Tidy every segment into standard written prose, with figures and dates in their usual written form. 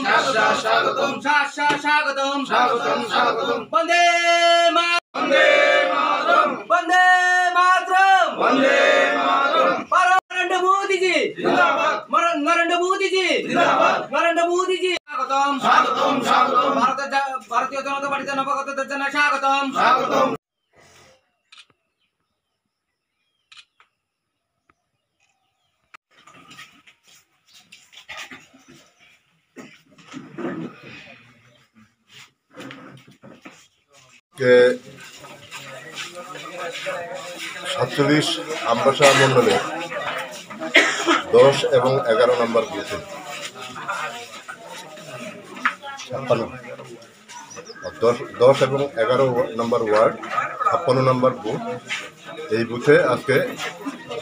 স্বাগতম স্বাগতম স্বাগতম স্বাগতম বন্দে মাতরম বন্দে মাতরম বন্দে মাতরম নরেন্দ্র মোদি জি জিন্দাবাদ নরেন্দ্র মোদি জি জিন্দাবাদ নরেন্দ্র মোদি জি স্বাগতম স্বাগতম স্বাগতম ভারতীয় জনতা পার্টিতে নবাগতদের জানাই স্বাগতম স্বাগতম। के 47 আমবাসা মন্ডলে 10 এবং 11 নম্বর বুথে 10 এবং 11 নম্বর ওয়ার্ড 56 নম্বর বুথ এই বুথে আজকে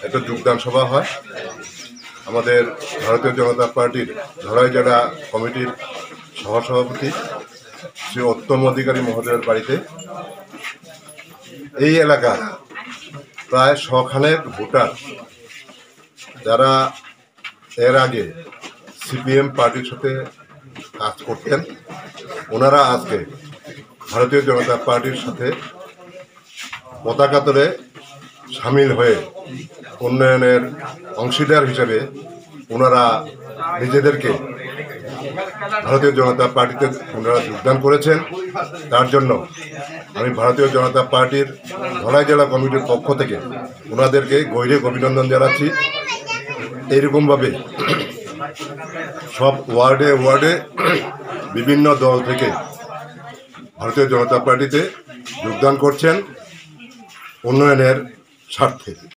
একটা যোগদান সভা হয় আমাদের ভারতীয় জনতা পার্টির ধলাই জেলা কমিটির সহসভাপতি শ্রী উত্তম অধিকারী মহোদয়ের বাড়িতে। এই এলাকার প্রায় 100 খানেক ভোটার যারা এর আগে সিপিএম পার্টির সাথে কাজ করতেন ওনারা আজকে ভারতীয় জনতা পার্টির সাথে পতাকা তলে সামিল হয়ে উন্নয়নের অংশীদার হিসেবে ওনারা নিজেদেরকে ভারতীয় জনতা পার্টিতে ওনারা যোগদান করেছেন। তার জন্য আমি ভারতীয় জনতা পার্টির ধলাই জেলা কমিটির পক্ষ থেকে ওনাদেরকে গৈরিক অভিনন্দন জানাচ্ছি। এইরকমভাবে সব ওয়ার্ডে ওয়ার্ডে বিভিন্ন দল থেকে ভারতীয় জনতা পার্টিতে যোগদান করছেন উন্নয়নের স্বার্থে।